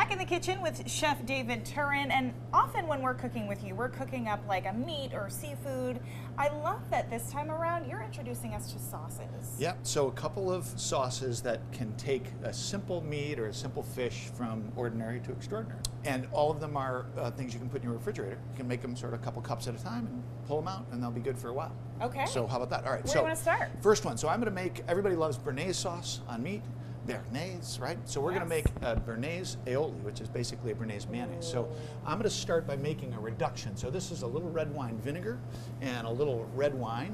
back in the kitchen with Chef David Turin, and often when we're cooking with you, we're cooking up like a meat or seafood. I love that this time around you're introducing us to sauces. Yep, so a couple of sauces that can take a simple meat or a simple fish from ordinary to extraordinary. And all of them are things you can put in your refrigerator. You can make them sort of a couple cups at a time and pull them out, and they'll be good for a while. Okay. So how about that? All right. Where do you want to start? First one. So I'm going to make, everybody loves béarnaise sauce on meat. Béarnaise, right? So we're going to make a béarnaise aioli, which is basically a béarnaise mayonnaise. So I'm going to start by making a reduction. So this is a little red wine vinegar and a little red wine.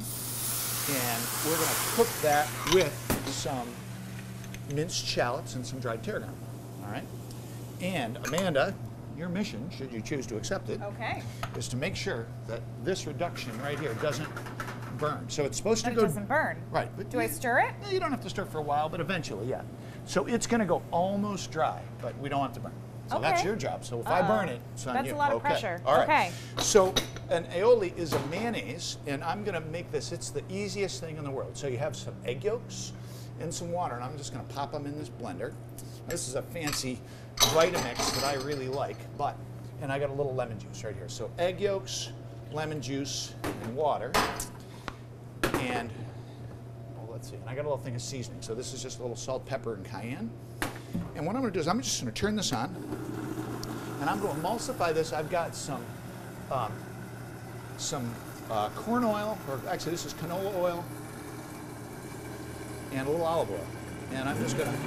And we're going to cook that with some minced shallots and some dried tarragon. All right? And Amanda, your mission, should you choose to accept it, is to make sure that this reduction right here doesn't burn. So it's supposed to go. It doesn't burn. Right. But do I stir it? You don't have to stir for a while, but eventually, yeah. So it's going to go almost dry, but we don't want it to burn. So that's your job. So if I burn it, it's on you. That's a lot of pressure. All right. So an aioli is a mayonnaise, and I'm going to make this. It's the easiest thing in the world. So you have some egg yolks and some water, and I'm just going to pop them in this blender. This is a fancy Vitamix that I really like, and I got a little lemon juice right here. So egg yolks, lemon juice, and water. And let's see, and I got a little thing of seasoning. So this is just a little salt, pepper, and cayenne. And what I'm going to do is I'm just going to turn this on, and I'm going to emulsify this. I've got some corn oil, or actually this is canola oil, and a little olive oil. And I'm just going to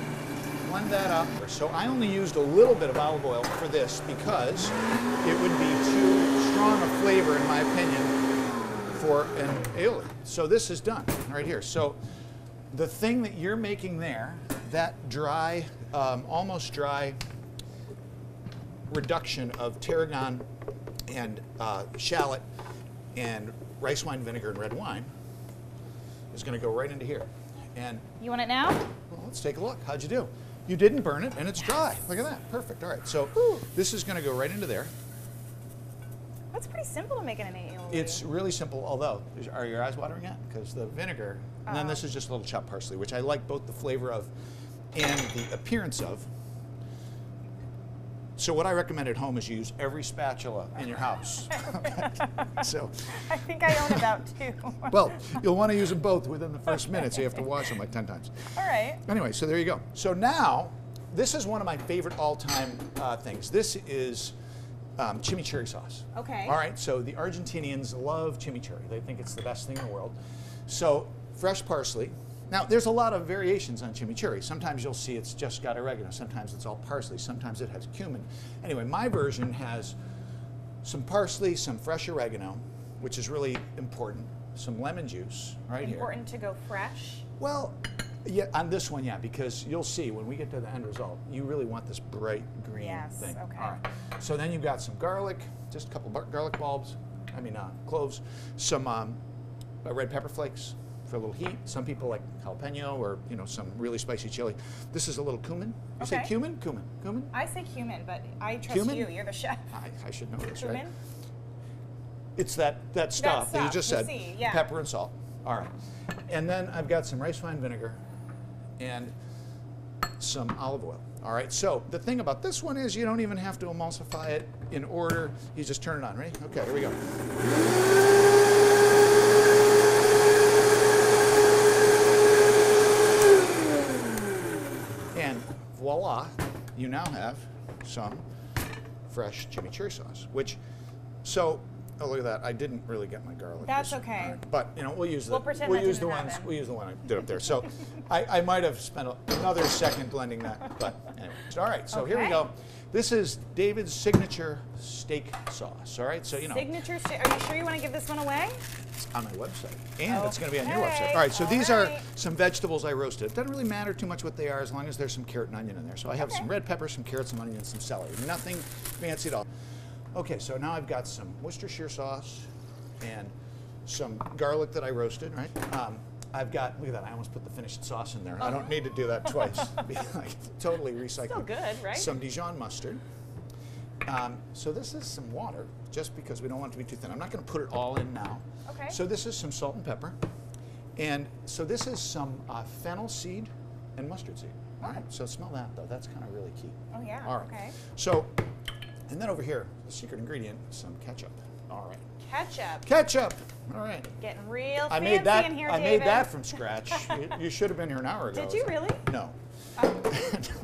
blend that up. So I only used a little bit of olive oil for this because it would be too strong a flavor, in my opinion, for an aioli. So this is done right here. So the thing that you're making there, that dry, almost dry reduction of tarragon and shallot and rice wine vinegar and red wine, is going to go right into here. And you want it now? Well, let's take a look. How'd you do? You didn't burn it, and it's dry. Look at that. Perfect. All right. So this is going to go right into there. That's pretty simple to make an aioli. It's really simple, although, are your eyes watering yet? Because the vinegar, and then this is just a little chopped parsley, which I like both the flavor of and the appearance of. So what I recommend at home is you use every spatula in your house. So I think I own about 2. Well, you'll want to use them both within the first minute, so you have to wash them like 10 times. All right. Anyway, so there you go. So now, this is one of my favorite all-time things. This is chimichurri sauce. Okay. All right, so the Argentinians love chimichurri. They think it's the best thing in the world. So fresh parsley. Now, there's a lot of variations on chimichurri. Sometimes you'll see it's just got oregano. Sometimes it's all parsley. Sometimes it has cumin. Anyway, my version has some parsley, some fresh oregano, which is really important, some lemon juice right here. Important to go fresh? Well, yeah, on this one, yeah, because you'll see when we get to the end result, you really want this bright green thing. Okay. All right. So then you've got some garlic, just a couple garlic bulbs, cloves, some red pepper flakes for a little heat. Some people like jalapeno or, some really spicy chili. This is a little cumin. You say cumin? Cumin? I say cumin, but I trust you. You're the chef. I should know this, cumin? right? It's that stuff that you just said. Pepper and salt. All right. And then I've got some rice wine vinegar and some olive oil. All right. So the thing about this one is you don't even have to emulsify it in order. You just turn it on. Ready? Okay, here we go. Voila, you now have some fresh chimichurri sauce, oh, look at that. I didn't really get my garlic. That's okay. Right. But, we'll use the one I did up there. So I might have spent another second blending that, but anyway. All right, so here we go. This is David's signature steak sauce, all right? So, Signature steak. Are you sure you want to give this one away? It's on my website, and it's going to be on your website. All right, so these are some vegetables I roasted. It doesn't really matter too much what they are as long as there's some carrot and onion in there. So I have some red pepper, some carrots, some onion, and some celery. Nothing fancy at all. Okay, so now I've got some Worcestershire sauce and some garlic that I roasted, right? I've got, look at that, I almost put the finished sauce in there. I don't need to do that twice. Totally recycled. Still good, right? Some Dijon mustard. So this is some water, just because we don't want it to be too thin. I'm not going to put it all in now. Okay. So this is some salt and pepper. And so this is some fennel seed and mustard seed. All right, so smell that though. That's kind of really key. Oh yeah. All right. Okay. So, and then over here, the secret ingredient, some ketchup. All right. Ketchup. Ketchup. All right. Getting real I fancy made that. in here, I David. made that from scratch. You should have been here an hour ago. Did you really? No.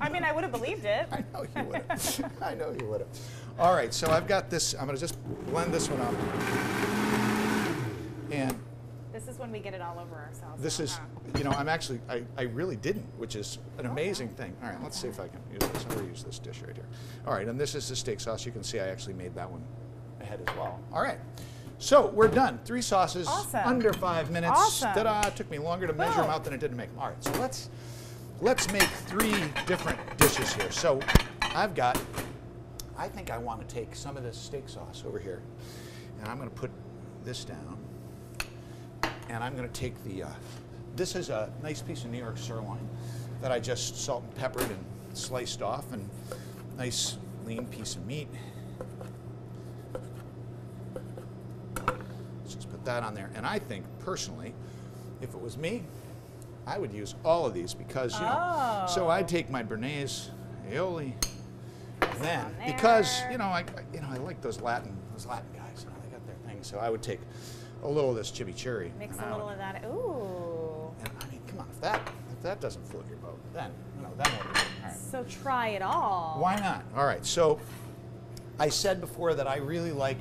I mean, I would have believed it. I know you would have. I know you would have. All right, so I've got this. I'm going to just blend this one up. And This is when we get it all over ourselves. this is, you know, I really didn't, which is an amazing thing. All right, let's see if I can use this. I'm going to use this dish right here. All right, and this is the steak sauce. You can see I actually made that one ahead as well. All right, so we're done. 3 sauces, Awesome. under 5 minutes. Awesome. Ta-da! It took me longer to measure them out than it did to make them. All right, so let's make 3 different dishes here. So I think I want to take some of this steak sauce over here, and I'm going to put this down. And I'm going to take this is a nice piece of New York sirloin that I just salt and peppered and sliced off, and nice lean piece of meat. Let's just put that on there. And I think, personally, if it was me, I would use all of these because, you know, so I'd take my Bernaise aioli, then, because, you know, I like those Latin guys, you know, they got their thing, so I would take a little of this chimichurri. Mix a little of that. Ooh. And I mean, come on, if that doesn't float your boat, then, you know, then what do you do? All right. So try it all. Why not? All right, so I said before that I really like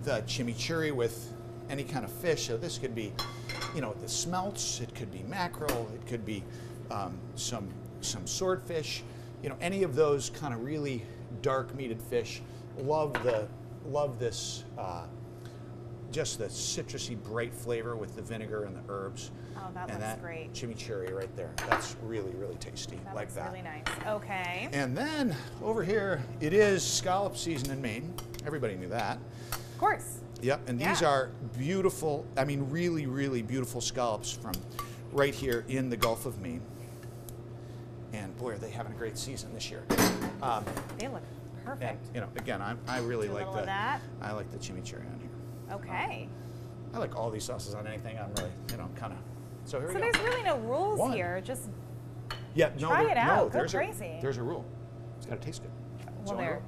the chimichurri with any kind of fish. So this could be, you know, the smelts, it could be mackerel, it could be some swordfish, you know, any of those kind of really dark meated fish. Love this, just the citrusy, bright flavor with the vinegar and the herbs. Oh, that and looks that great. Chimichurri right there. That's really, really tasty. That like looks that. really nice. Okay. And then over here, it is scallop season in Maine. Everybody knew that. Of course. Yep, and these are beautiful, I mean, really, really beautiful scallops from right here in the Gulf of Maine. And boy, are they having a great season this year. They look perfect. And, you know, again, I really Do a like little of that. I like the chimichurri on here. Okay. I like all these sauces on anything. I'm really, you know, kind of. So here So we go. there's really no rules One. here. Just Try it out. Go there's crazy. There's a rule. It's got to taste good. well, there.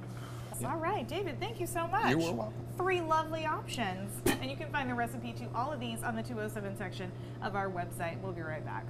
All right, David. Thank you so much. You were welcome. 3 lovely options, and you can find the recipe to all of these on the 207 section of our website. We'll be right back.